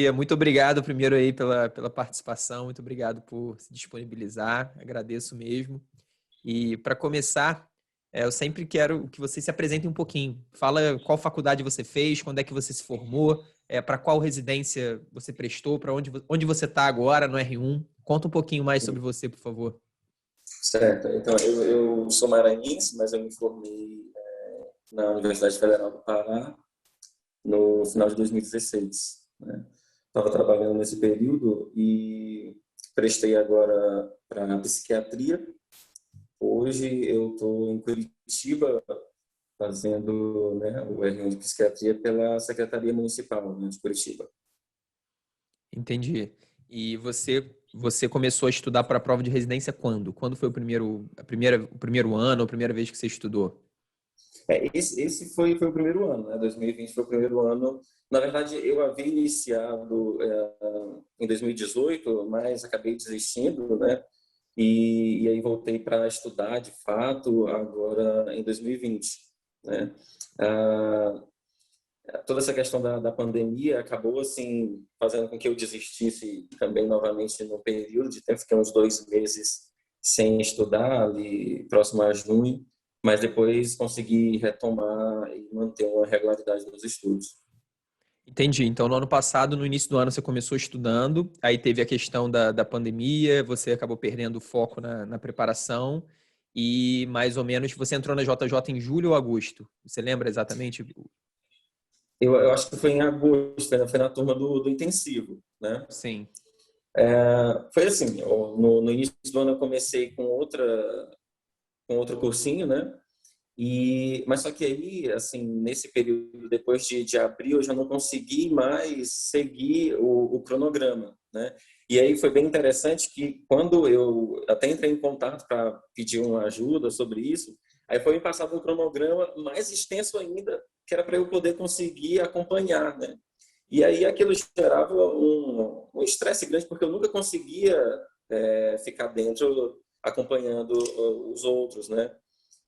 dia. Muito obrigado primeiro aí pela participação. Muito obrigado por se disponibilizar. Agradeço mesmo. E para começar, eu sempre quero que você se apresente um pouquinho. Fala qual faculdade você fez, quando é que você se formou, para qual residência você prestou, para onde você está agora no R1. Conta um pouquinho mais sobre você, por favor. Certo. Então, eu sou maranhense, mas eu me formei na Universidade Federal do Pará no final de 2016. Né? Estava trabalhando nesse período e prestei agora para psiquiatria. Hoje eu estou em Curitiba fazendo, né, o R1 de psiquiatria pela Secretaria Municipal, né, de Curitiba. Entendi. E você começou a estudar para a prova de residência quando? Quando foi o primeiro ano, a primeira vez que você estudou? Esse foi o primeiro ano, né? 2020 foi o primeiro ano. Na verdade, eu havia iniciado em 2018, mas acabei desistindo, né? E aí voltei para estudar de fato agora em 2020, né? Ah, Toda essa questão da pandemia acabou assim fazendo com que eu desistisse também novamente no período de tempo, fiquei uns 2 meses sem estudar ali próximo a junho, mas depois consegui retomar e manter uma regularidade nos estudos. Entendi. Então, no ano passado, no início do ano, você começou estudando, aí teve a questão da pandemia, você acabou perdendo o foco na preparação, e mais ou menos você entrou na JJ em julho ou agosto? Você lembra exatamente? Eu acho que foi em agosto, né? Foi na turma do intensivo, né? Sim. Foi assim, no início do ano eu comecei com outro cursinho, né? Mas só que aí, assim, nesse período, depois de abril, eu já não consegui mais seguir o cronograma, né? E aí foi bem interessante que quando eu até entrei em contato para pedir uma ajuda sobre isso, aí foi me passado um cronograma mais extenso ainda, que era para eu poder conseguir acompanhar, né? E aí aquilo gerava um estresse grande, porque eu nunca conseguia ficar dentro acompanhando os outros, né?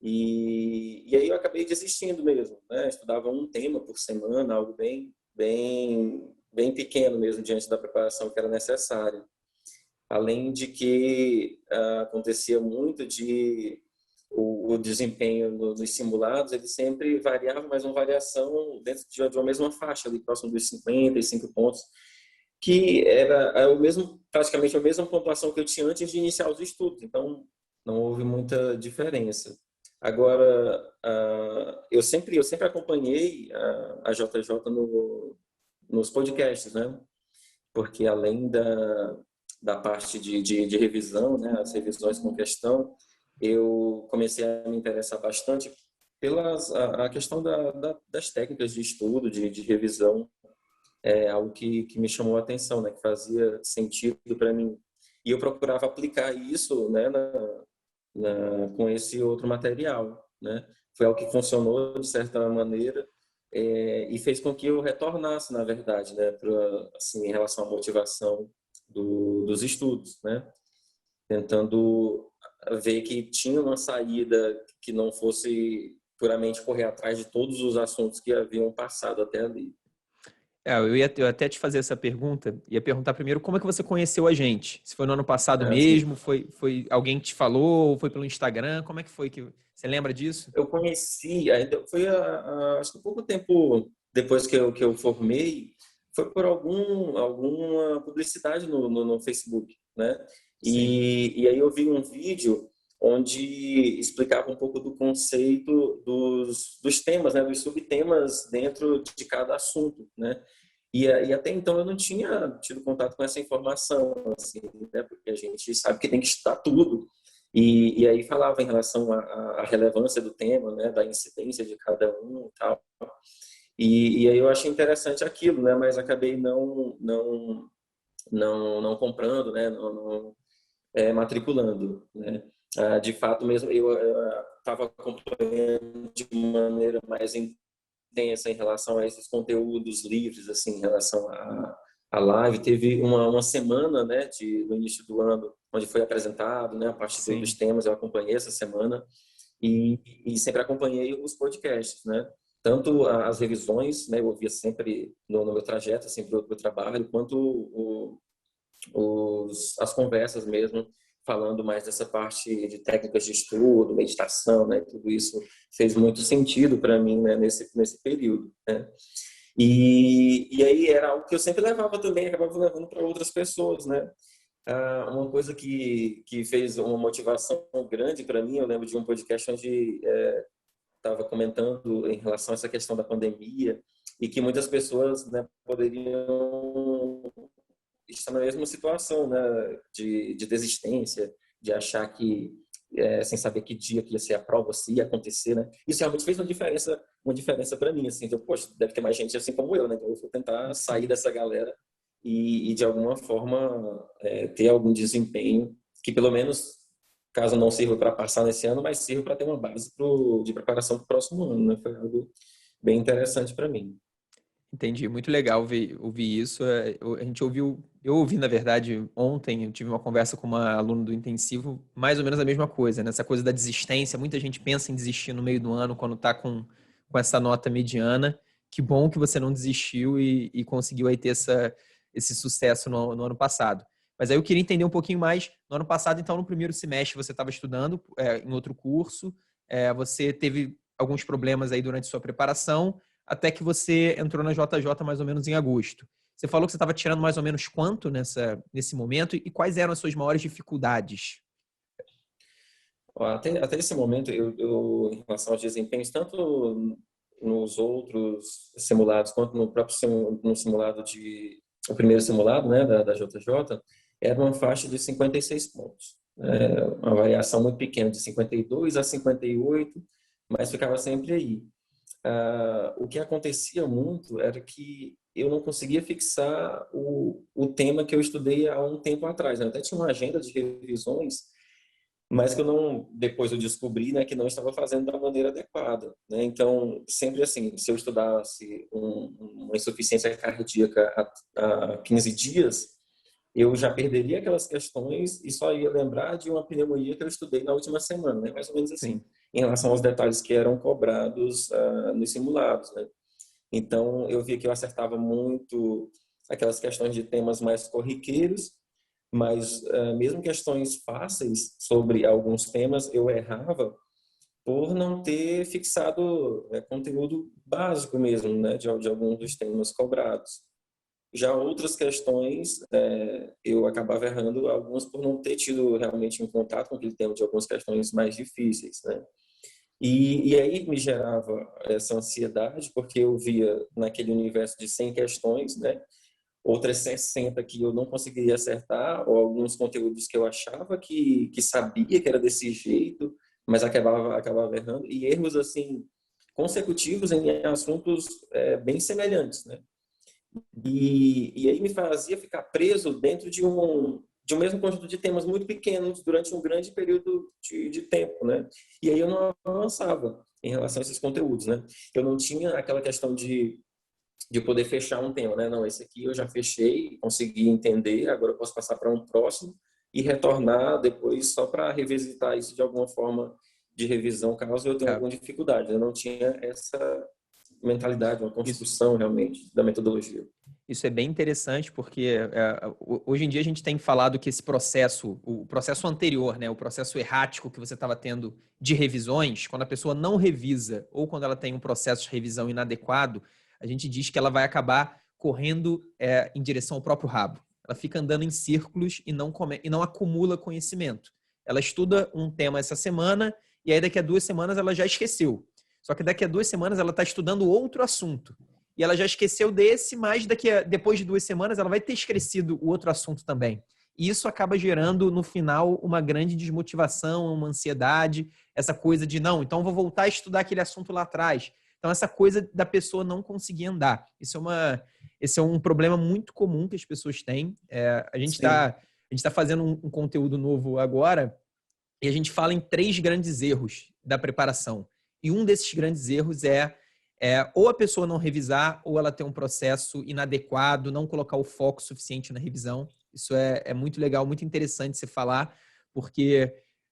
E aí eu acabei desistindo mesmo, né? Estudava um tema por semana, algo bem pequeno mesmo diante da preparação que era necessária. Além de que acontecia muito de o desempenho dos simulados, ele sempre variava, mas uma variação dentro de uma mesma faixa, ali próximo dos 55 pontos, que era praticamente a mesma pontuação que eu tinha antes de iniciar os estudos. Então, não houve muita diferença. Agora, eu sempre acompanhei a JJ nos podcasts, né? Porque além da parte de revisão, né? As revisões com questão, eu comecei a me interessar bastante a questão das técnicas de estudo, de revisão, algo que me chamou a atenção, né? Que fazia sentido para mim. E eu procurava aplicar isso, né? Com esse outro material, né? Foi algo que funcionou de certa maneira e fez com que eu retornasse, na verdade, né? Assim, em relação à motivação dos estudos, né? Tentando ver que tinha uma saída que não fosse puramente correr atrás de todos os assuntos que haviam passado até ali. Eu até te fazer essa pergunta, ia perguntar primeiro como é que você conheceu a gente? Se foi no ano passado Assim, mesmo, foi alguém que te falou, ou foi pelo Instagram, como é que foi que você lembra disso? eu conheci, ainda foi acho que pouco tempo depois que eu formei, foi por alguma publicidade no Facebook, né? Sim. E aí eu vi um vídeo onde explicava um pouco do conceito dos temas, né? Dos subtemas dentro de cada assunto, né? E até então eu não tinha tido contato com essa informação, assim, né? Porque a gente sabe que tem que estudar tudo. E aí falava em relação à relevância do tema, né? Da incidência de cada um e tal. E aí eu achei interessante aquilo, né? Mas acabei não comprando, né? Não matriculando, né? De fato mesmo, eu estava acompanhando de maneira mais intensa em relação a esses conteúdos livres, assim, em relação à live. Teve uma semana, né, no início do ano, onde foi apresentado, né, a parte dos Sim. temas, eu acompanhei essa semana e sempre acompanhei os podcasts, né. tanto as revisões, né, eu ouvia sempre no meu trajeto, assim, para o trabalho, quanto as conversas mesmo, falando mais dessa parte de técnicas de estudo, meditação, né, tudo isso fez muito sentido para mim, né, nesse período, né. E aí era algo que eu sempre levava também, acabava levando para outras pessoas, né. Uma coisa que fez uma motivação grande para mim, eu lembro de um podcast onde estava comentando em relação a essa questão da pandemia e que muitas pessoas, né, poderiam estar na mesma situação, né, de desistência, de achar que sem saber que dia que ia ser a prova, se ia acontecer, né? Isso realmente fez uma diferença para mim, assim, então, poxa, deve ter mais gente assim como eu, né? Então eu vou tentar sair dessa galera e de alguma forma ter algum desempenho que pelo menos, caso não sirva para passar nesse ano, mas sirva para ter uma base de preparação para o próximo ano, né? Foi algo bem interessante para mim. Entendi, muito legal ouvir isso. Eu ouvi, na verdade, ontem, eu tive uma conversa com uma aluna do intensivo, mais ou menos a mesma coisa, né? Essa coisa da desistência. Muita gente pensa em desistir no meio do ano quando está com essa nota mediana. Que bom que você não desistiu e conseguiu aí ter esse sucesso no ano passado. Mas aí eu queria entender um pouquinho mais. No ano passado, então, no primeiro semestre, você estava estudando em outro curso, você teve alguns problemas aí durante sua preparação, até que você entrou na JJ mais ou menos em agosto. Você falou que você estava tirando mais ou menos quanto nesse momento e quais eram as suas maiores dificuldades? Até esse momento, em relação aos desempenhos, tanto nos outros simulados quanto no próprio no simulado o primeiro simulado, né, da JJ, era uma faixa de 56 pontos. Uma variação muito pequena, de 52 a 58, mas ficava sempre aí. O que acontecia muito era que eu não conseguia fixar o tema que eu estudei há um tempo atrás, né? Eu até tinha uma agenda de revisões, mas que eu não, depois eu descobri, né, que não estava fazendo da maneira adequada, né? Então, sempre assim, se eu estudasse uma insuficiência cardíaca há 15 dias, eu já perderia aquelas questões e só ia lembrar de uma pneumonia que eu estudei na última semana, né? Mais ou menos assim, Sim. em relação aos detalhes que eram cobrados nos simulados, né? Então, eu via que eu acertava muito aquelas questões de temas mais corriqueiros, mas mesmo questões fáceis sobre alguns temas, eu errava por não ter fixado conteúdo básico mesmo, né, de alguns dos temas cobrados. Já outras questões, eu acabava errando algumas por não ter tido realmente um contato com aquele tema de algumas questões mais difíceis, né? E aí me gerava essa ansiedade, porque eu via naquele universo de 100 questões, né, outras 60 que eu não conseguiria acertar, ou alguns conteúdos que eu achava que sabia que era desse jeito, mas acabava errando, e erros, assim, consecutivos em assuntos bem semelhantes, né? E aí me fazia ficar preso dentro de um mesmo conjunto de temas muito pequenos durante um grande período de tempo, né? E aí eu não avançava em relação a esses conteúdos, né? Eu não tinha aquela questão de poder fechar um tema, né? Não, esse aqui eu já fechei, consegui entender, agora eu posso passar para um próximo e retornar depois só para revisitar isso de alguma forma de revisão, caso eu tenha É, alguma dificuldade. Eu não tinha essa mentalidade, uma isso, construção realmente da metodologia. isso é bem interessante porque hoje em dia a gente tem falado que esse processo, o processo anterior, né, o processo errático que você estava tendo de revisões, quando a pessoa não revisa ou quando ela tem um processo de revisão inadequado, a gente diz que ela vai acabar correndo em direção ao próprio rabo. Ela fica andando em círculos e não acumula conhecimento. Ela estuda um tema essa semana e aí daqui a 2 semanas ela já esqueceu. Só que daqui a 2 semanas ela está estudando outro assunto e ela já esqueceu desse, mas depois de 2 semanas ela vai ter esquecido o outro assunto também. E isso acaba gerando, no final, uma grande desmotivação, uma ansiedade, essa coisa de, não, então vou voltar a estudar aquele assunto lá atrás. Então, essa coisa da pessoa não conseguir andar. Esse é um problema muito comum que as pessoas têm. A gente Sim. está fazendo um conteúdo novo agora e a gente fala em 3 grandes erros da preparação. E um desses grandes erros ou a pessoa não revisar, ou ela ter um processo inadequado, não colocar o foco suficiente na revisão. Isso é muito legal, muito interessante você falar, porque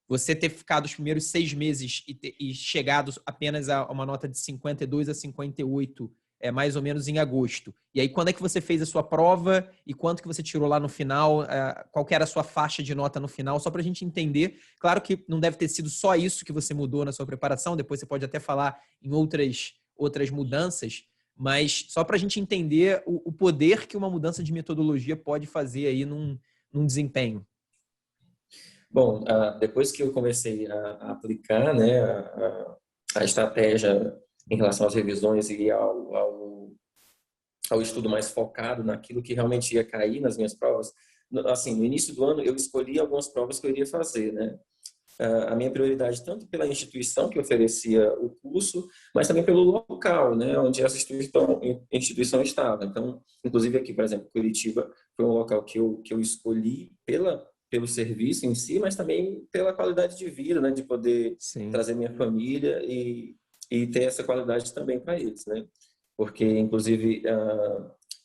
você ter ficado os primeiros 6 meses e chegado apenas a uma nota de 52 a 58, mais ou menos em agosto. E aí, quando é que você fez a sua prova e quanto que você tirou lá no final? Qual que era a sua faixa de nota no final? Só para a gente entender. Claro que não deve ter sido só isso que você mudou na sua preparação, depois você pode até falar em outras mudanças, mas só para a gente entender o poder que uma mudança de metodologia pode fazer aí num desempenho. Bom, depois que eu comecei a aplicar, né, a estratégia em relação às revisões e ao estudo mais focado naquilo que realmente ia cair nas minhas provas, assim, no início do ano eu escolhi algumas provas que eu iria fazer, né? A minha prioridade tanto pela instituição que oferecia o curso, mas também pelo local, né, onde essa instituição estava. Então, inclusive aqui, por exemplo, Curitiba foi um local que eu escolhi pelo serviço em si, mas também pela qualidade de vida, né, de poder Sim. trazer minha família e ter essa qualidade também para eles, né? Porque, inclusive,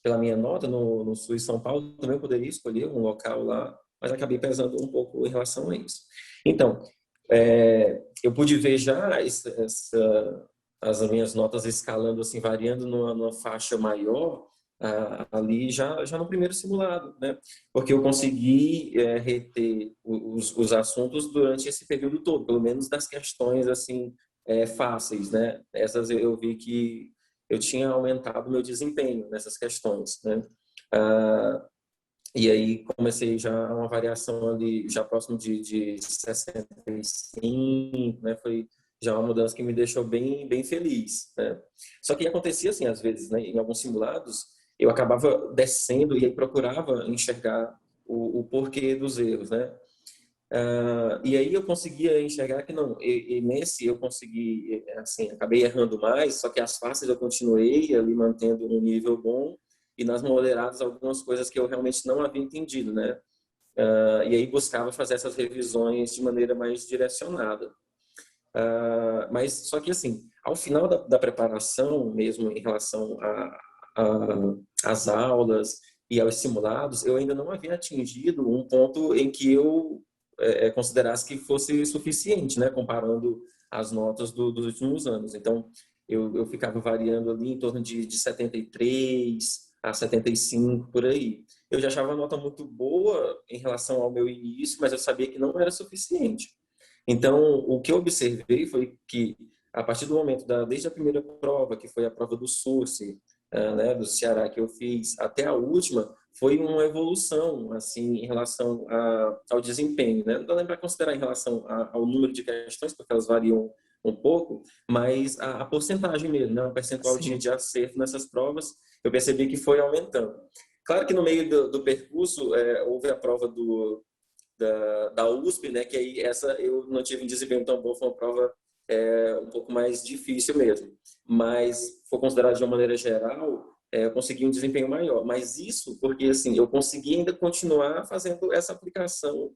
pela minha nota no Sul e São Paulo, também eu poderia escolher um local lá, mas acabei pesando um pouco em relação a isso. Então, eu pude ver já as minhas notas escalando, assim, variando numa faixa maior, ali já no primeiro simulado, né? Porque eu consegui reter os assuntos durante esse período todo, pelo menos das questões, assim, fáceis, né? Essas eu vi que eu tinha aumentado o meu desempenho nessas questões, né? E aí comecei já uma variação ali, já próximo de 65, né? Foi já uma mudança que me deixou bem feliz, né? Só que acontecia assim, às vezes, né? Em alguns simulados, eu acabava descendo e aí procurava enxergar o porquê dos erros, né? E aí eu conseguia enxergar que não, e nesse eu consegui, assim, acabei errando mais, só que as fáceis eu continuei ali mantendo um nível bom e nas moderadas algumas coisas que eu realmente não havia entendido, né? E aí buscava fazer essas revisões de maneira mais direcionada. Mas só que assim, ao final da preparação, mesmo em relação às aulas e aos simulados, eu ainda não havia atingido um ponto em que eu considerasse que fosse suficiente, né, comparando as notas dos últimos anos. Então, eu ficava variando ali em torno de 73 a 75 por aí. Eu já achava a nota muito boa em relação ao meu início, mas eu sabia que não era suficiente. Então, o que eu observei foi que, a partir do momento, desde a primeira prova, que foi a prova do SURSE, né, do Ceará que eu fiz, até a última, foi uma evolução, assim, em relação ao desempenho, né? Não dá nem para considerar em relação ao número de questões, porque elas variam um pouco, mas a porcentagem mesmo, né? O percentual de acerto nessas provas, eu percebi que foi aumentando. Claro que no meio do percurso, houve a prova da USP, né? Que aí essa eu não tive um desempenho tão bom, foi uma prova um pouco mais difícil mesmo. Mas, for considerado de uma maneira geral, eu consegui um desempenho maior. Mas isso porque, assim, eu consegui ainda continuar fazendo essa aplicação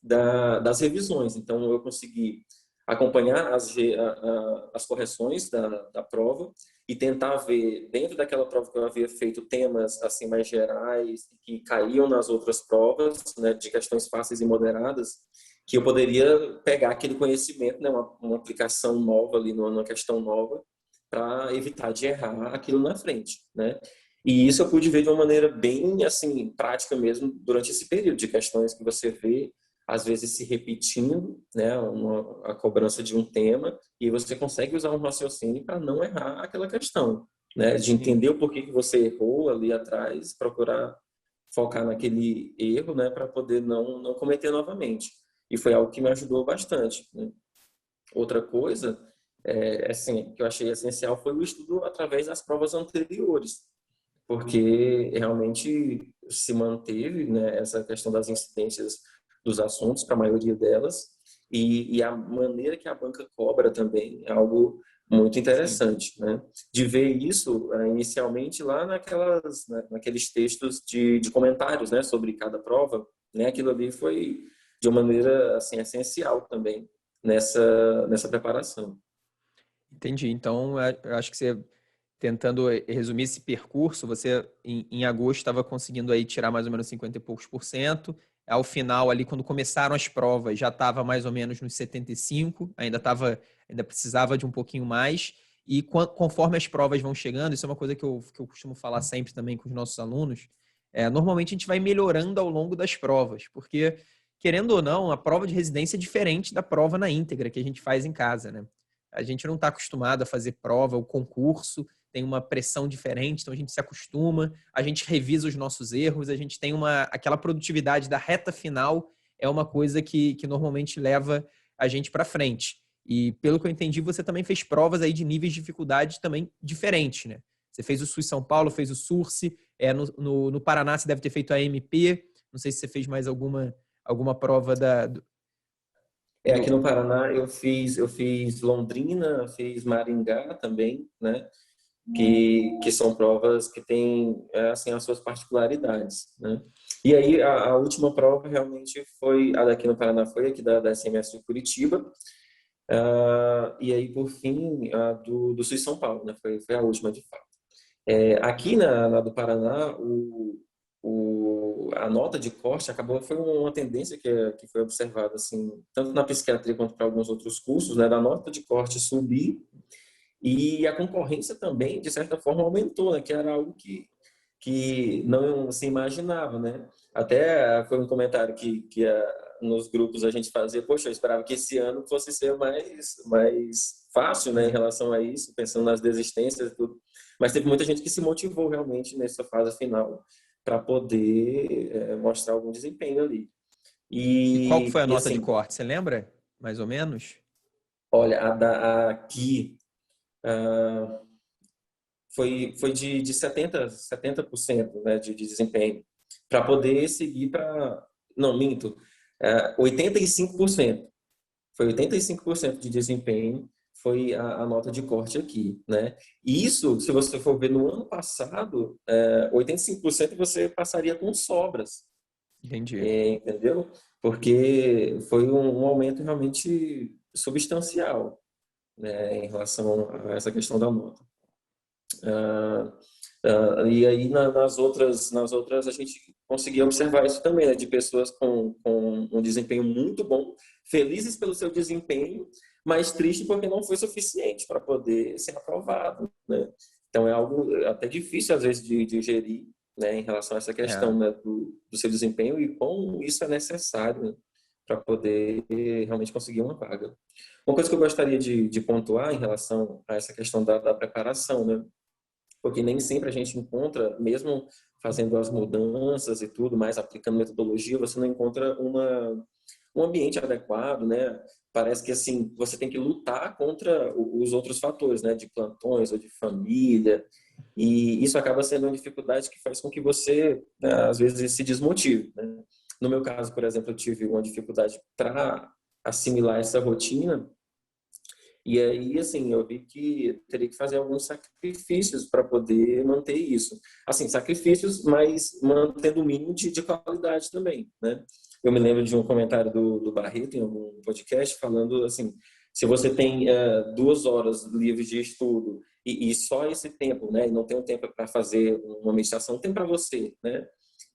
das revisões. Então, eu consegui acompanhar as correções da prova e tentar ver, dentro daquela prova que eu havia feito, temas assim mais gerais que caíam nas outras provas, né, de questões fáceis e moderadas, que eu poderia pegar aquele conhecimento, né, uma aplicação nova ali, numa questão nova, para evitar de errar aquilo na frente, né? E isso eu pude ver de uma maneira bem assim prática mesmo durante esse período de questões que você vê às vezes se repetindo, né, a cobrança de um tema, e você consegue usar um raciocínio para não errar aquela questão, né, de entender o porquê que você errou ali atrás, procurar focar naquele erro, né, para poder não cometer novamente. E foi algo que me ajudou bastante, né? Outra coisa, assim, que eu achei essencial foi o estudo através das provas anteriores, porque realmente se manteve, né, essa questão das incidências dos assuntos para a maioria delas e a maneira que a banca cobra também é algo muito interessante, né? De ver isso inicialmente lá naqueles textos de comentários, né, sobre cada prova, né? Aquilo ali foi de uma maneira assim essencial também nessa preparação. Entendi. Então, eu acho que você tentando resumir esse percurso, você em agosto estava conseguindo aí tirar mais ou menos 50 e poucos por cento. Ao final, ali, quando começaram as provas, já estava mais ou menos nos 75, ainda precisava de um pouquinho mais. E conforme as provas vão chegando, isso é uma coisa que eu costumo falar sempre também com os nossos alunos, normalmente a gente vai melhorando ao longo das provas, porque, querendo ou não, a prova de residência é diferente da prova na íntegra que a gente faz em casa, né? A gente não está acostumado a fazer prova, o concurso tem uma pressão diferente, então a gente se acostuma, a gente revisa os nossos erros, a gente tem aquela produtividade da reta final, é uma coisa que normalmente leva a gente para frente. E pelo que eu entendi, você também fez provas aí de níveis de dificuldade também diferentes, né? Você fez o SUS São Paulo, fez o SURSE, no Paraná você deve ter feito a MP, não sei se você fez mais alguma prova Aqui no Paraná eu fiz Londrina, fiz Maringá também, né? Que são provas que têm assim as suas particularidades, né? E aí a última prova realmente foi a daqui no Paraná, foi aqui da SMS de Curitiba. E aí por fim a do Sul de São Paulo, né? Foi a última de fato. Aqui na do Paraná a nota de corte foi uma tendência que foi observada assim tanto na psiquiatria quanto para alguns outros cursos, né? Da nota de corte subir. E a concorrência também, de certa forma, aumentou, né? Que era algo que não se imaginava, né? Até foi um comentário que nos grupos a gente fazia, poxa, eu esperava que esse ano fosse ser mais fácil, né, em relação a isso, pensando nas desistências e tudo. Mas teve muita gente que se motivou realmente nessa fase final para poder mostrar algum desempenho ali. E qual que foi a E nota de assim, corte? Você lembra? Mais ou menos? olha, aqui foi de 70%, né, de desempenho, para poder seguir para... Não, minto. 85%. Foi 85% de desempenho, foi a nota de corte aqui, né? E isso, se você for ver no ano passado, 85% você passaria com sobras, Entendi. entendeu? Porque foi um aumento realmente substancial, né, em relação a essa questão da nota. E aí nas outras a gente conseguia observar isso também, né, de pessoas com um desempenho muito bom, felizes pelo seu desempenho, mas triste porque não foi suficiente para poder ser aprovado, né? Então é algo até difícil às vezes de gerir, né, em relação a essa É. questão, né, do seu desempenho e como isso é necessário, né, para poder realmente conseguir uma vaga. Uma coisa que eu gostaria de pontuar em relação a essa questão da preparação, né? Porque nem sempre a gente encontra, mesmo fazendo as mudanças e tudo, mais aplicando metodologia, você não encontra um ambiente adequado, né? Parece que assim você tem que lutar contra os outros fatores, né? De plantões ou de família, e isso acaba sendo uma dificuldade que faz com que você, né, às vezes, se desmotive, né? No meu caso, por exemplo, eu tive uma dificuldade para assimilar essa rotina. E aí, assim, eu vi que eu teria que fazer alguns sacrifícios para poder manter isso. Assim, sacrifícios, mas mantendo o mínimo de qualidade também, né? Eu me lembro de um comentário do Barreto em algum podcast falando assim, se você tem 2 horas livres de estudo e só esse tempo, né? E não tem um tempo para fazer uma meditação, tem para você, né?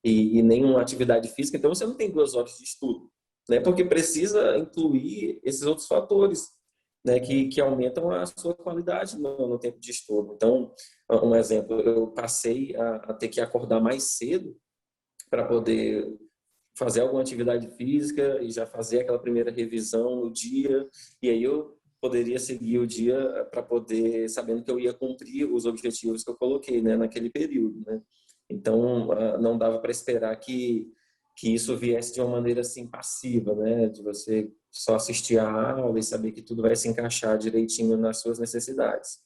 E nenhuma atividade física, então você não tem 2 horas de estudo, né? Porque precisa incluir esses outros fatores, né, que aumentam a sua qualidade no tempo de estudo. Então, um exemplo, eu passei a ter que acordar mais cedo para poder fazer alguma atividade física e já fazer aquela primeira revisão no dia, e aí eu poderia seguir o dia para poder, sabendo que eu ia cumprir os objetivos que eu coloquei, né, naquele período, né? Então, não dava para esperar que isso viesse de uma maneira assim passiva, né, de você só assistir a aula e saber que tudo vai se encaixar direitinho nas suas necessidades.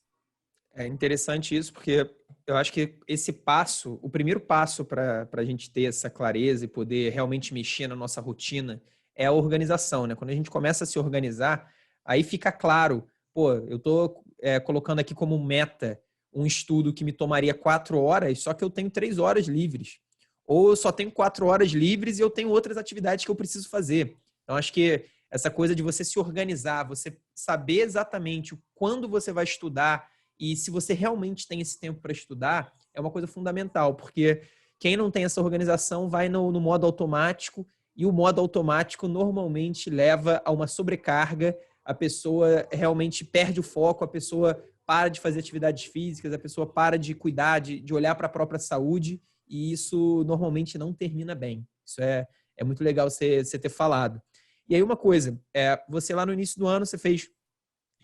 É interessante isso, porque eu acho que esse passo, o primeiro passo para a gente ter essa clareza e poder realmente mexer na nossa rotina é a organização, né? Quando a gente começa a se organizar, aí fica claro, pô, eu estou colocando aqui como meta um estudo que me tomaria 4 horas, só que eu tenho 3 horas livres. Ou eu só tenho 4 horas livres e eu tenho outras atividades que eu preciso fazer. Então, acho que essa coisa de você se organizar, você saber exatamente quando você vai estudar E se você realmente tem esse tempo para estudar, é uma coisa fundamental, porque quem não tem essa organização vai no modo automático, e o modo automático normalmente leva a uma sobrecarga, a pessoa realmente perde o foco, a pessoa para de fazer atividades físicas, a pessoa para de cuidar, de olhar para a própria saúde, e isso normalmente não termina bem. Isso é muito legal você ter falado. E aí uma coisa, você lá no início do ano, você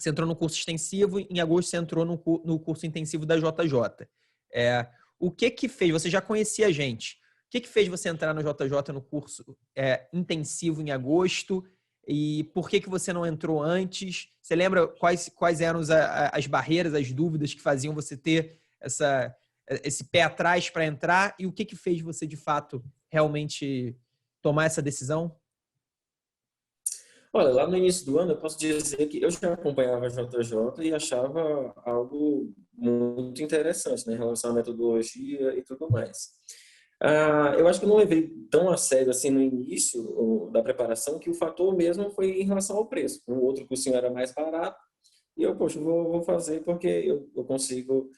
entrou no curso extensivo, em agosto você entrou no curso intensivo da JJ. O que fez? Você já conhecia a gente. O que fez você entrar no JJ no curso intensivo em agosto? E por que você não entrou antes? Você lembra quais eram as barreiras, as dúvidas que faziam você ter esse pé atrás para entrar? E o que fez você, de fato, realmente tomar essa decisão? Olha, lá no início do ano, eu posso dizer que eu já acompanhava a JJ e achava algo muito interessante, né, em relação à metodologia e tudo mais. Eu acho que eu não levei tão a sério assim no início da preparação, que o fator mesmo foi em relação ao preço. O outro cursinho era mais barato e eu, poxa, vou fazer porque eu consigo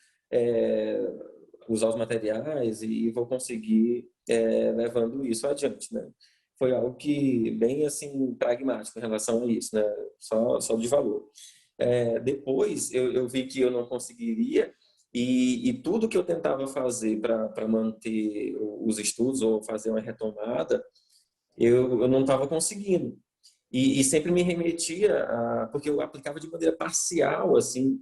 usar os materiais e vou conseguir levando isso adiante, né? Foi algo que bem assim pragmático em relação a isso, né? Só de valor. Depois eu vi que eu não conseguiria e tudo que eu tentava fazer para manter os estudos ou fazer uma retomada, eu não estava conseguindo. E sempre me remetia porque eu aplicava de maneira parcial assim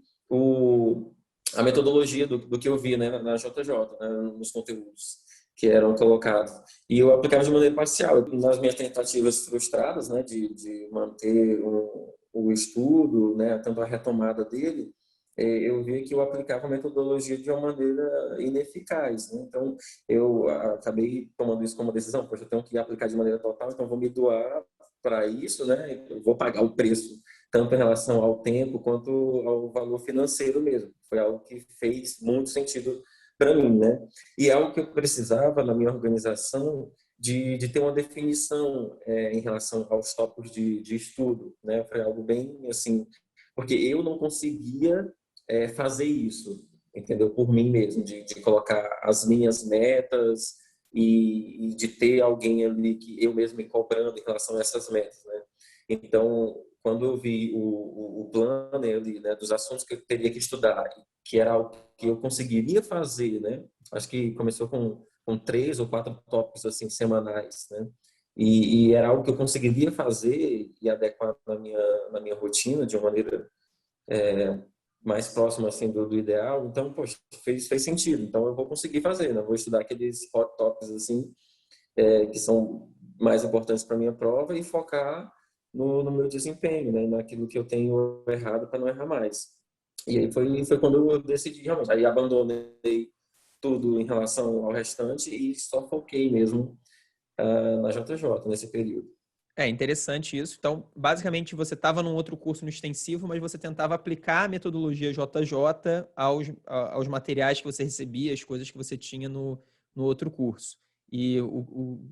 a metodologia do que eu via, né, na JJ, né, nos conteúdos que eram colocados. E eu aplicava de maneira parcial. Nas minhas tentativas frustradas, né, de manter o estudo, né, tanto a retomada dele, eu vi que eu aplicava a metodologia de uma maneira ineficaz, né? Então, eu acabei tomando isso como decisão, poxa, eu tenho que aplicar de maneira total, então vou me doar para isso, né? Eu vou pagar o preço, tanto em relação ao tempo quanto ao valor financeiro mesmo. Foi algo que fez muito sentido para mim, né? E é algo que eu precisava na minha organização de ter uma definição em relação aos tópicos de estudo, né? Foi algo bem assim, porque eu não conseguia fazer isso, entendeu? Por mim mesmo, de colocar as minhas metas e de ter alguém ali que eu mesmo me cobrando em relação a essas metas, né? Então, quando eu vi o plano ali, né, dos assuntos que eu teria que estudar, que era algo que eu conseguiria fazer, né? Acho que começou com 3 ou 4 tópicos assim semanais, né? E era algo que eu conseguiria fazer e adequar na minha rotina de uma maneira mais próximo assim do ideal. Então, poxa, fez sentido. Então, eu vou conseguir fazer, né? Vou estudar aqueles hot topics assim que são mais importantes para minha prova e focar no meu desempenho, né? Naquilo que eu tenho errado para não errar mais. E aí foi quando eu decidi realmente. Aí abandonei tudo em relação ao restante e só foquei mesmo na JJ nesse período. É interessante isso. Então, basicamente, você estava num outro curso no extensivo, mas você tentava aplicar a metodologia JJ aos materiais que você recebia, as coisas que você tinha no outro curso. E,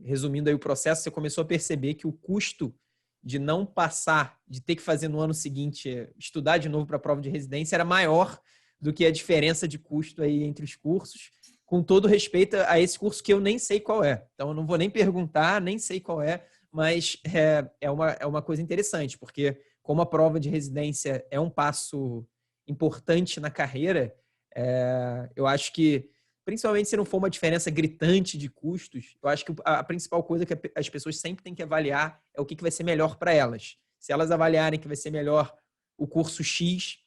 resumindo aí o processo, você começou a perceber que o custo de não passar, de ter que fazer no ano seguinte, estudar de novo para a prova de residência, era maior do que a diferença de custo aí entre os cursos, com todo respeito a esse curso que eu nem sei qual é. Então, eu não vou nem perguntar, nem sei qual é, mas é uma coisa interessante, porque como a prova de residência é um passo importante na carreira, eu acho que, principalmente se não for uma diferença gritante de custos, eu acho que a principal coisa que as pessoas sempre têm que avaliar é o que vai ser melhor para elas. Se elas avaliarem que vai ser melhor o curso X,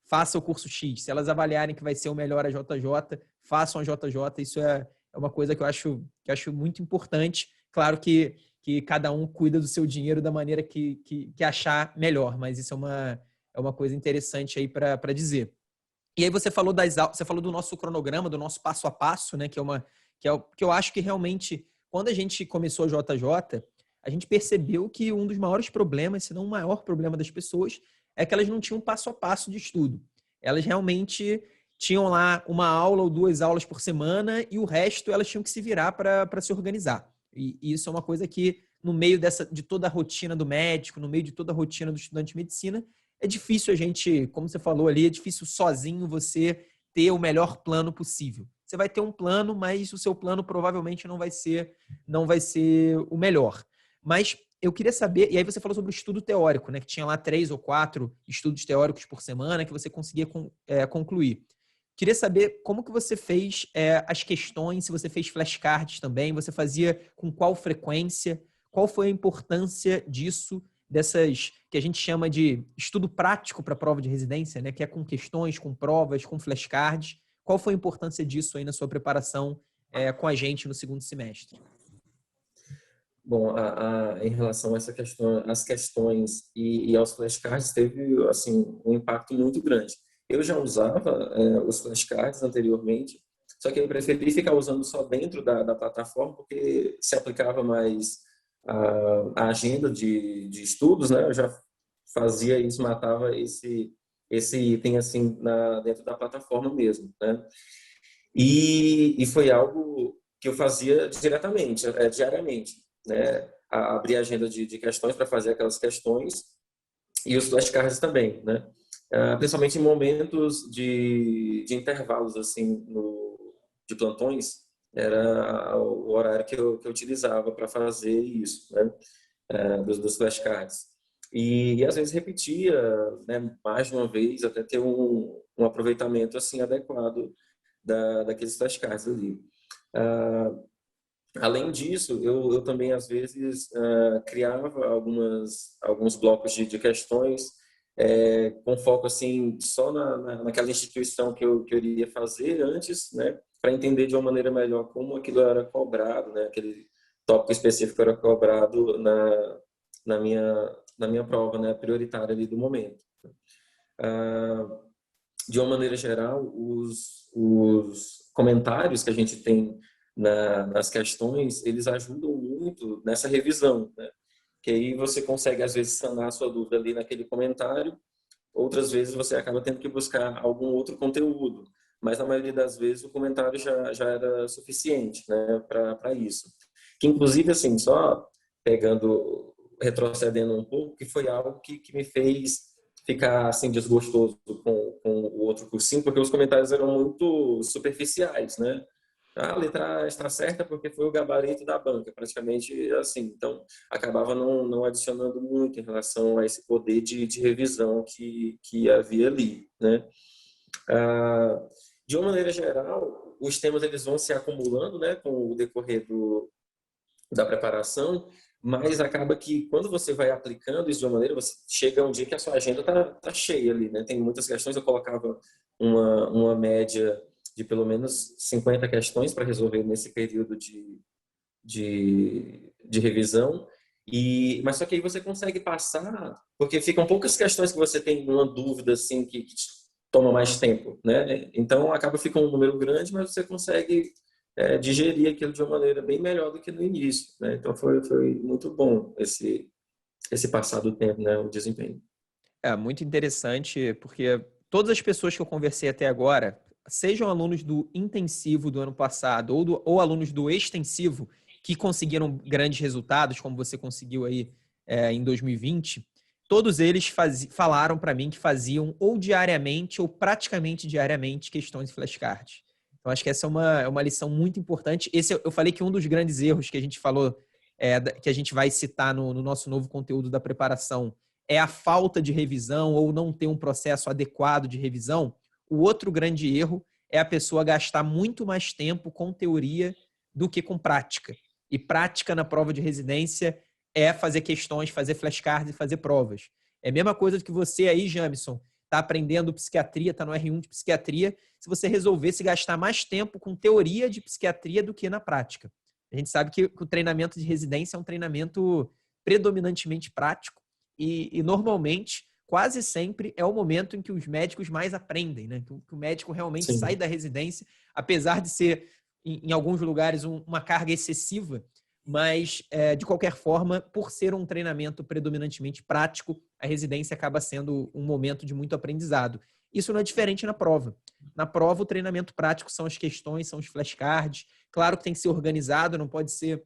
faça o curso X. Se elas avaliarem que vai ser o melhor a JJ, façam a JJ. Isso é uma coisa que eu acho muito importante. Claro que cada um cuida do seu dinheiro da maneira que achar melhor, mas isso é uma coisa interessante aí para dizer. E aí você falou você falou do nosso cronograma, do nosso passo a passo, né? Que eu acho que realmente, quando a gente começou a JJ, a gente percebeu que um dos maiores problemas, se não o maior problema das pessoas, é que elas não tinham passo a passo de estudo. Elas realmente tinham lá uma aula ou 2 aulas por semana e o resto elas tinham que se virar para se organizar. E isso é uma coisa que, no meio de toda a rotina do médico, no meio de toda a rotina do estudante de medicina, é difícil a gente, como você falou ali, é difícil sozinho você ter o melhor plano possível. Você vai ter um plano, mas o seu plano provavelmente não vai ser o melhor. Mas eu queria saber, e aí você falou sobre o estudo teórico, né? Que tinha lá 3 ou 4 estudos teóricos por semana que você conseguia concluir. Queria saber como que você fez as questões, se você fez flashcards também, você fazia com qual frequência, qual foi a importância disso, dessas que a gente chama de estudo prático para a prova de residência, né? Que é com questões, com provas, com flashcards. Qual foi a importância disso aí na sua preparação com a gente no segundo semestre? Bom, em relação a essa questão, às questões e aos flashcards, teve assim um impacto muito grande. Eu já usava os flashcards anteriormente, só que eu preferi ficar usando só dentro da plataforma, porque se aplicava mais a agenda de estudos, né? Eu já fazia isso, matava esse item assim dentro da plataforma mesmo, né? E foi algo que eu fazia diretamente, diariamente, né? Abrir a agenda de questões para fazer aquelas questões e os flashcards também, né? Principalmente em momentos de intervalos, assim, de plantões, era o horário que eu utilizava para fazer isso, né? Dos flashcards. E às vezes repetia, né, mais de uma vez, até ter um aproveitamento assim adequado daqueles flashcards ali. Além disso, eu também, às vezes, criava alguns blocos de questões com foco, assim, só naquela instituição que eu iria fazer antes, né, para entender de uma maneira melhor como aquilo era cobrado, né, aquele tópico específico era cobrado na minha prova, né, prioritária ali do momento. De uma maneira geral, os comentários que a gente tem nas questões, eles ajudam muito nessa revisão, né? Que aí você consegue, às vezes, sanar a sua dúvida ali naquele comentário, outras vezes você acaba tendo que buscar algum outro conteúdo, mas na maioria das vezes o comentário já era suficiente, né, para isso. Que, inclusive, assim, só retrocedendo um pouco, que foi algo que me fez ficar assim desgostoso com o outro cursinho, porque os comentários eram muito superficiais, né? A letra A está certa porque foi o gabarito da banca, praticamente assim. Então, acabava não adicionando muito em relação a esse poder de revisão que havia ali, né? De uma maneira geral, os temas eles vão se acumulando, né, com o decorrer da preparação, mas acaba que quando você vai aplicando isso de uma maneira, você chega um dia que a sua agenda tá cheia ali, né? Tem muitas questões, eu colocava uma média de pelo menos 50 questões para resolver nesse período de revisão, mas só que aí você consegue passar, porque ficam poucas questões que você tem uma dúvida assim que toma mais tempo, né? Então acaba ficando um número grande, mas você consegue digerir aquilo de uma maneira bem melhor do que no início, né? Então foi muito bom esse passar do tempo, né? O desempenho. É muito interessante, porque todas as pessoas que eu conversei até agora, sejam alunos do intensivo do ano passado ou alunos do extensivo, que conseguiram grandes resultados, como você conseguiu aí em 2020, todos eles falaram para mim que faziam ou diariamente ou praticamente diariamente questões e flashcards. Então, acho que essa é uma lição muito importante. Eu falei que um dos grandes erros que a gente falou, que a gente vai citar no nosso novo conteúdo da preparação, é a falta de revisão ou não ter um processo adequado de revisão. O outro grande erro é a pessoa gastar muito mais tempo com teoria do que com prática. E prática na prova de residência é fazer questões, fazer flashcards e fazer provas. É a mesma coisa que você aí, Jamison, está aprendendo psiquiatria, está no R1 de psiquiatria, se você resolvesse gastar mais tempo com teoria de psiquiatria do que na prática. A gente sabe que o treinamento de residência é um treinamento predominantemente prático e normalmente, quase sempre, é o momento em que os médicos mais aprendem, né? Que o médico realmente Sim. sai da residência, apesar de ser, em alguns lugares, uma carga excessiva, mas, de qualquer forma, por ser um treinamento predominantemente prático, a residência acaba sendo um momento de muito aprendizado. Isso não é diferente na prova. Na prova, o treinamento prático são as questões, são os flashcards. Claro que tem que ser organizado, não pode ser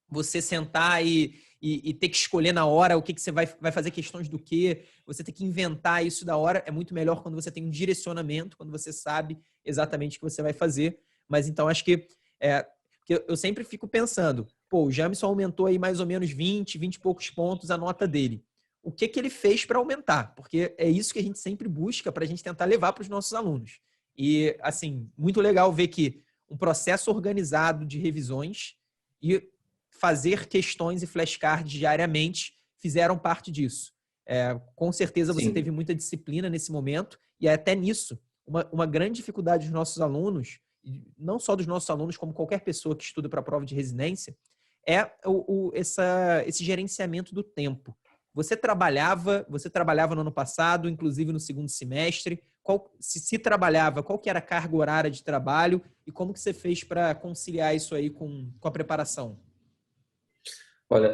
você sentar e e ter que escolher na hora o que você vai fazer questões do quê, você ter que inventar isso da hora. É muito melhor quando você tem um direcionamento, quando você sabe exatamente o que você vai fazer. Mas então acho que eu sempre fico pensando, pô, o Jamison aumentou aí mais ou menos 20 e poucos pontos a nota dele. O que ele fez para aumentar? Porque é isso que a gente sempre busca para a gente tentar levar para os nossos alunos. E, assim, muito legal ver que um processo organizado de revisões e fazer questões e flashcards diariamente fizeram parte disso. Com certeza você teve muita disciplina nesse momento e até nisso, uma grande dificuldade dos nossos alunos, não só dos nossos alunos, como qualquer pessoa que estuda para a prova de residência, é esse gerenciamento do tempo. Você trabalhava no ano passado, inclusive no segundo semestre. Se trabalhava, qual que era a carga horária de trabalho e como que você fez para conciliar isso aí com a preparação? Olha,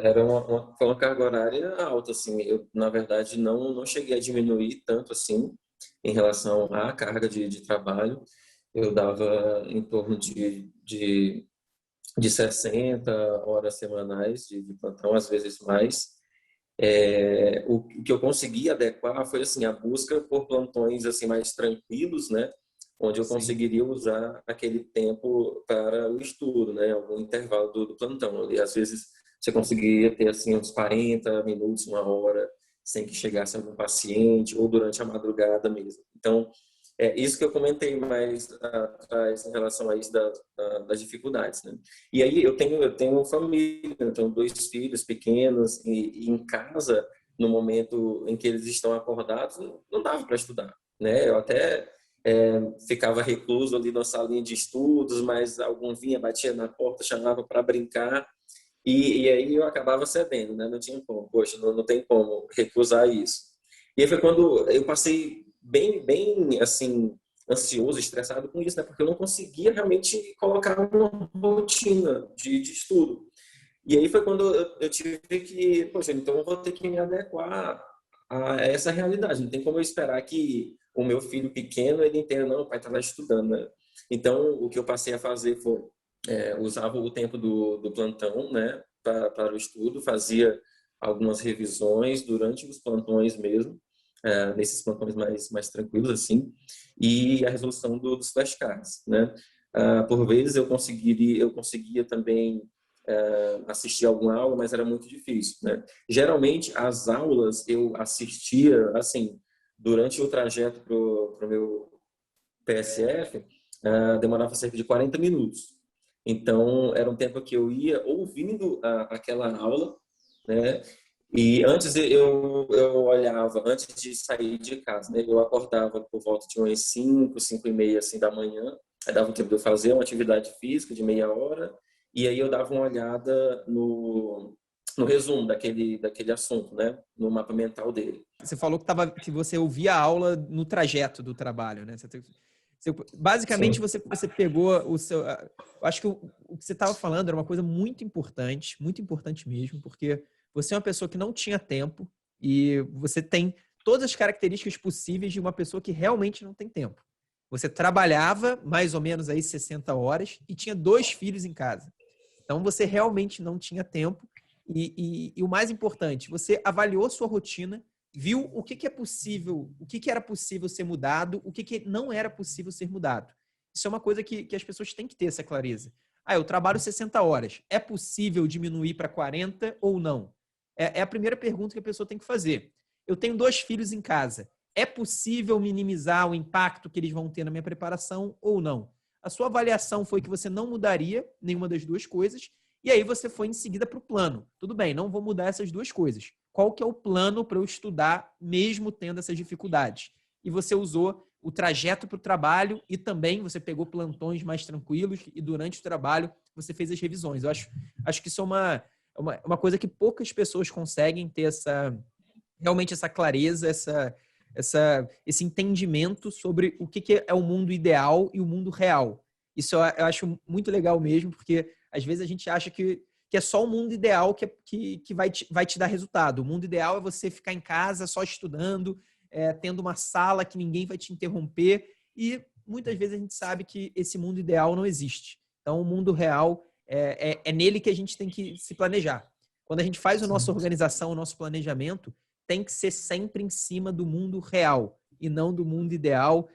foi uma carga horária alta, assim. Eu, na verdade, não cheguei a diminuir tanto assim em relação à carga de trabalho. Eu dava em torno de 60 horas semanais de plantão, às vezes mais. O que eu consegui adequar foi assim a busca por plantões assim mais tranquilos, né, onde eu conseguiria usar aquele tempo para o estudo, né, algum intervalo do plantão. E às vezes você conseguiria ter assim uns 40 minutos, uma hora, sem que chegasse algum paciente ou durante a madrugada mesmo. Então, é isso que eu comentei mais atrás em relação a isso das dificuldades, né? E aí eu tenho família, eu tenho 2 filhos pequenos e em casa, no momento em que eles estão acordados, não dava para estudar, né? Eu até ficava recluso ali na salinha de estudos, mas algum vinha, batia na porta, chamava para brincar e aí eu acabava cedendo, né? Não tinha como, poxa, não tem como recusar isso. E aí foi quando eu passei bem assim, ansioso, estressado com isso, né? Porque eu não conseguia realmente colocar uma rotina de estudo. E aí foi quando eu tive que, poxa, então eu vou ter que me adequar a essa realidade. Não tem como eu esperar que o meu filho pequeno, ele entenda, não, o pai está lá estudando, né? Então, o que eu passei a fazer foi, usava o tempo do plantão, né, para o estudo, fazia algumas revisões durante os plantões mesmo, nesses plantões mais tranquilos, assim, e a resolução dos flashcards, né? Por vezes eu conseguia também assistir alguma aula, mas era muito difícil, né? Geralmente, as aulas eu assistia, assim, durante o trajeto para o meu PSF, demorava cerca de 40 minutos. Então, era um tempo que eu ia ouvindo aquela aula, né? E antes eu olhava, antes de sair de casa, né? Eu acordava por volta de umas 5 e meia, assim, da manhã. Aí dava um tempo de eu fazer uma atividade física de meia hora. E aí eu dava uma olhada no resumo daquele assunto, né? No mapa mental dele. Você falou que você ouvia a aula no trajeto do trabalho, né? Basicamente, você pegou o seu... Eu acho que o que você estava falando era uma coisa muito importante mesmo, porque você é uma pessoa que não tinha tempo e você tem todas as características possíveis de uma pessoa que realmente não tem tempo. Você trabalhava mais ou menos aí 60 horas e tinha 2 filhos em casa. Então, você realmente não tinha tempo. E o mais importante, você avaliou sua rotina, viu o que é possível, o que era possível ser mudado, o que não era possível ser mudado. Isso é uma coisa que as pessoas têm que ter essa clareza. Eu trabalho 60 horas. É possível diminuir para 40 ou não? É a primeira pergunta que a pessoa tem que fazer. Eu tenho 2 filhos em casa. É possível minimizar o impacto que eles vão ter na minha preparação ou não? A sua avaliação foi que você não mudaria nenhuma das 2 coisas e aí você foi em seguida para o plano. Tudo bem, não vou mudar essas 2 coisas. Qual que é o plano para eu estudar mesmo tendo essas dificuldades? E você usou o trajeto para o trabalho e também você pegou plantões mais tranquilos e durante o trabalho você fez as revisões. Eu acho que isso é uma coisa que poucas pessoas conseguem ter realmente essa clareza, esse entendimento sobre o que é o mundo ideal e o mundo real. Isso eu acho muito legal mesmo, porque às vezes a gente acha que é só o mundo ideal que vai te dar resultado. O mundo ideal é você ficar em casa só estudando, tendo uma sala que ninguém vai te interromper. E muitas vezes a gente sabe que esse mundo ideal não existe. Então, o mundo real é nele que a gente tem que se planejar. Quando a gente faz a nossa organização, o nosso planejamento, tem que ser sempre em cima do mundo real e não do mundo ideal.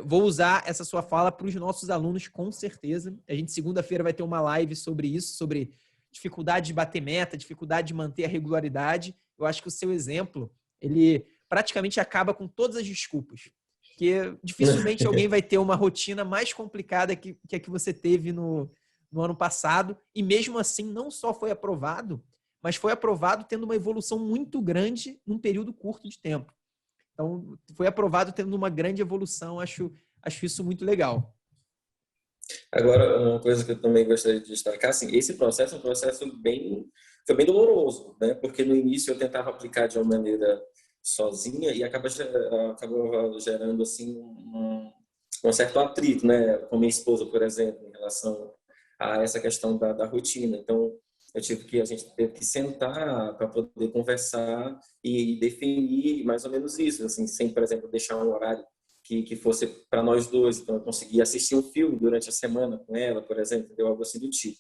Vou usar essa sua fala para os nossos alunos, com certeza. A gente, segunda-feira, vai ter uma live sobre isso, sobre dificuldade de bater meta, dificuldade de manter a regularidade. Eu acho que o seu exemplo, ele praticamente acaba com todas as desculpas. Porque dificilmente alguém vai ter uma rotina mais complicada que a que você teve no ano passado. E mesmo assim, não só foi aprovado, mas foi aprovado tendo uma evolução muito grande num período curto de tempo. Então, foi aprovado tendo uma grande evolução. Acho isso muito legal. Agora, uma coisa que eu também gostaria de destacar, assim, esse processo é um processo foi bem doloroso, né? Porque no início eu tentava aplicar de uma maneira sozinha e acabava gerando, assim, um certo atrito, né? Com minha esposa, por exemplo, em relação a essa questão da rotina. Então, a gente teve que sentar para poder conversar e definir mais ou menos isso, assim, sem, por exemplo, deixar um horário que fosse para nós dois. Então, eu conseguia assistir um filme durante a semana com ela, por exemplo, deu algo assim do tipo.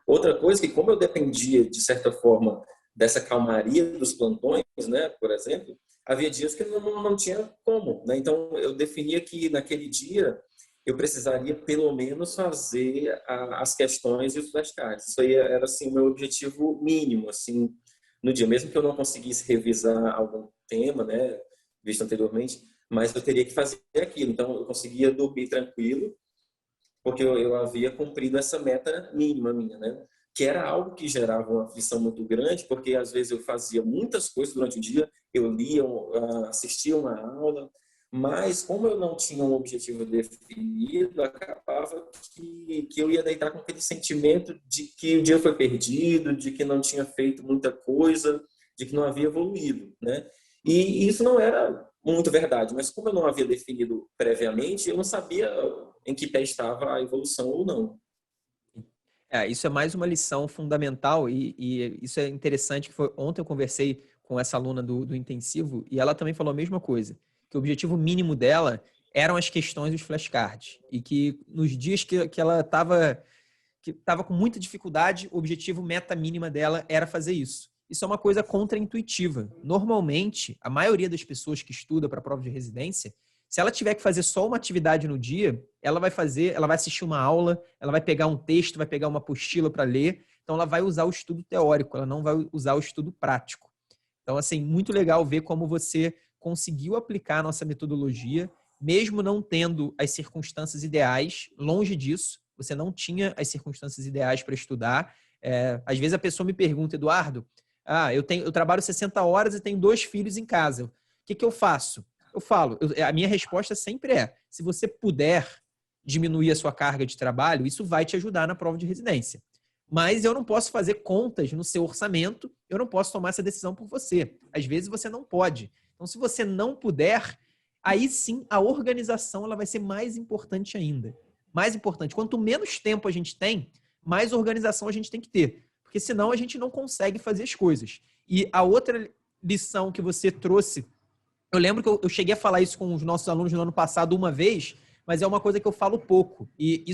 Outra coisa que, como eu dependia, de certa forma, dessa calmaria dos plantões, né, por exemplo, havia dias que não tinha como, né? Então, eu definia que naquele dia eu precisaria, pelo menos, fazer as questões e os flashcards. Isso aí era, assim, o meu objetivo mínimo, assim, no dia. Mesmo que eu não conseguisse revisar algum tema, né, visto anteriormente, mas eu teria que fazer aquilo. Então, eu conseguia dormir tranquilo, porque eu havia cumprido essa meta mínima minha, né? Que era algo que gerava uma aflição muito grande, porque às vezes eu fazia muitas coisas durante o dia, eu lia, assistia uma aula, mas como eu não tinha um objetivo definido, acabava que eu ia deitar com aquele sentimento de que o dia foi perdido, de que não tinha feito muita coisa, de que não havia evoluído, né? E isso não era muito verdade, mas como eu não havia definido previamente, eu não sabia em que pé estava a evolução ou não. Isso é mais uma lição fundamental e isso é interessante, que foi ontem eu conversei com essa aluna do intensivo e ela também falou a mesma coisa, que o objetivo mínimo dela eram as questões dos flashcards e que nos dias que ela estava com muita dificuldade, o objetivo meta mínima dela era fazer isso. Isso é uma coisa contraintuitiva. Normalmente, a maioria das pessoas que estuda para a prova de residência, se ela tiver que fazer só uma atividade no dia, ela vai assistir uma aula, ela vai pegar um texto, vai pegar uma apostila para ler, então ela vai usar o estudo teórico, ela não vai usar o estudo prático. Então, assim, muito legal ver como você conseguiu aplicar a nossa metodologia, mesmo não tendo as circunstâncias ideais, longe disso, você não tinha as circunstâncias ideais para estudar. Às vezes a pessoa me pergunta, Eduardo, eu trabalho 60 horas e tenho 2 filhos em casa. O que eu faço? Eu falo, a minha resposta sempre é, se você puder diminuir a sua carga de trabalho, isso vai te ajudar na prova de residência. Mas eu não posso fazer contas no seu orçamento, eu não posso tomar essa decisão por você. Às vezes você não pode. Então, se você não puder, aí sim a organização ela vai ser mais importante ainda. Mais importante. Quanto menos tempo a gente tem, mais organização a gente tem que ter. Porque senão a gente não consegue fazer as coisas. E a outra lição que você trouxe, eu lembro que eu cheguei a falar isso com os nossos alunos no ano passado uma vez, mas é uma coisa que eu falo pouco. E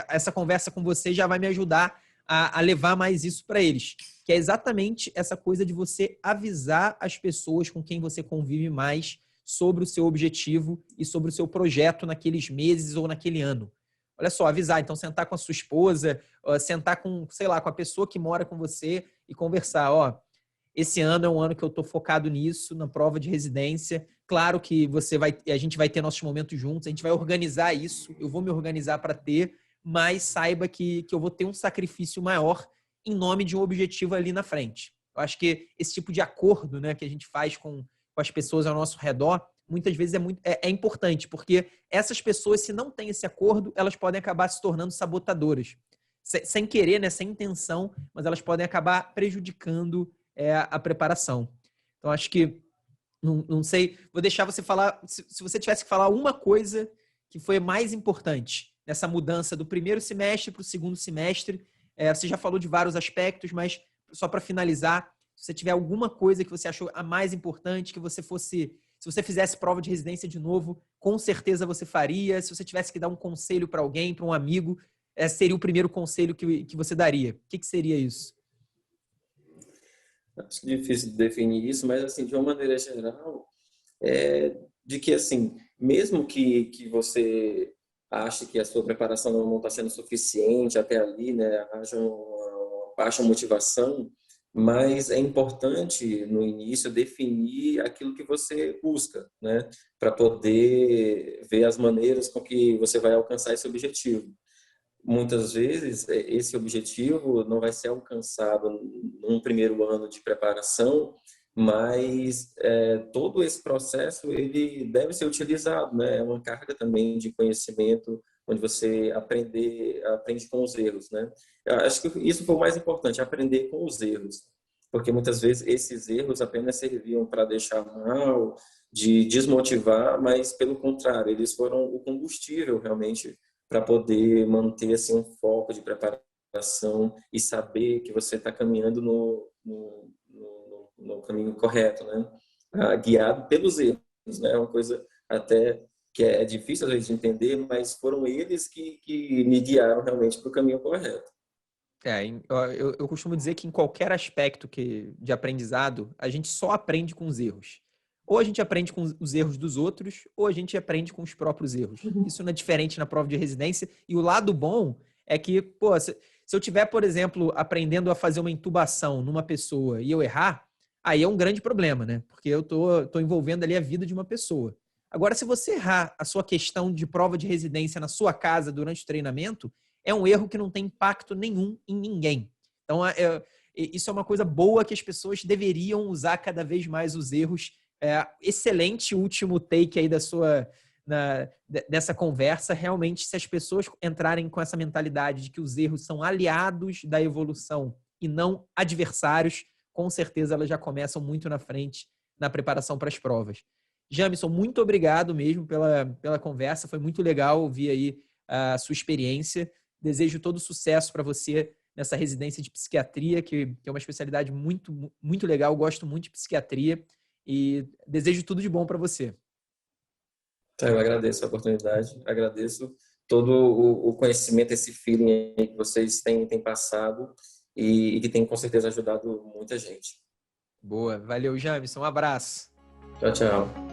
essa conversa com você já vai me ajudar a levar mais isso para eles. Que é exatamente essa coisa de você avisar as pessoas com quem você convive mais sobre o seu objetivo e sobre o seu projeto naqueles meses ou naquele ano. Olha só, avisar. Então, sentar com a sua esposa, sentar com, sei lá, com a pessoa que mora com você e conversar. Esse ano é um ano que eu estou focado nisso, na prova de residência. Claro que a gente vai ter nossos momentos juntos, a gente vai organizar isso, eu vou me organizar para ter, mas saiba que eu vou ter um sacrifício maior em nome de um objetivo ali na frente. Eu acho que esse tipo de acordo, né, que a gente faz com as pessoas ao nosso redor, muitas vezes é importante, porque essas pessoas, se não têm esse acordo, elas podem acabar se tornando sabotadoras. Sem querer, né, sem intenção, mas elas podem acabar prejudicando a preparação. Então, acho que, não sei, vou deixar você falar, se você tivesse que falar uma coisa que foi mais importante nessa mudança do primeiro semestre para o segundo semestre, você já falou de vários aspectos, mas só para finalizar, se você tiver alguma coisa que você achou a mais importante, se você fizesse prova de residência de novo, com certeza você faria. Se você tivesse que dar um conselho para alguém, para um amigo, seria o primeiro conselho que você daria. O que seria isso? Acho difícil de definir isso, mas assim, de uma maneira geral, de que assim, mesmo que você ache que a sua preparação não está sendo suficiente até ali, né, haja uma baixa motivação, mas é importante no início definir aquilo que você busca, né, para poder ver as maneiras com que você vai alcançar esse objetivo. Muitas vezes esse objetivo não vai ser alcançado num primeiro ano de preparação, mas todo esse processo ele deve ser utilizado, né? É uma carga também de conhecimento onde você aprende com os erros, né? Eu acho que isso foi o mais importante, aprender com os erros, porque muitas vezes esses erros apenas serviam para deixar mal, de desmotivar, mas pelo contrário, eles foram o combustível realmente para poder manter assim um foco de preparação e saber que você está caminhando no caminho correto, né? Guiado pelos erros, né? É uma coisa até que é difícil às vezes de entender, mas foram eles que me guiaram realmente para o caminho correto. Eu costumo dizer que em qualquer aspecto de aprendizado, a gente só aprende com os erros. Ou a gente aprende com os erros dos outros, ou a gente aprende com os próprios erros. Isso não é diferente na prova de residência. E o lado bom é que, pô, se eu tiver, por exemplo, aprendendo a fazer uma intubação numa pessoa e eu errar, aí é um grande problema, né? Porque eu tô envolvendo ali a vida de uma pessoa. Agora, se você errar a sua questão de prova de residência na sua casa durante o treinamento, é um erro que não tem impacto nenhum em ninguém. Então, isso é uma coisa boa que as pessoas deveriam usar cada vez mais os erros. Excelente último take aí dessa conversa. Realmente, se as pessoas entrarem com essa mentalidade de que os erros são aliados da evolução e não adversários, com certeza elas já começam muito na frente na preparação para as provas. Jamison, muito obrigado mesmo pela conversa. Foi muito legal ouvir aí a sua experiência. Desejo todo sucesso para você nessa residência de psiquiatria, que é uma especialidade muito, muito legal. Gosto muito de psiquiatria e desejo tudo de bom para você. Então, eu agradeço a oportunidade, agradeço todo o conhecimento, esse feeling que vocês têm passado e que tem com certeza ajudado muita gente. Boa. Valeu, Jamison. Um abraço. Tchau, tchau.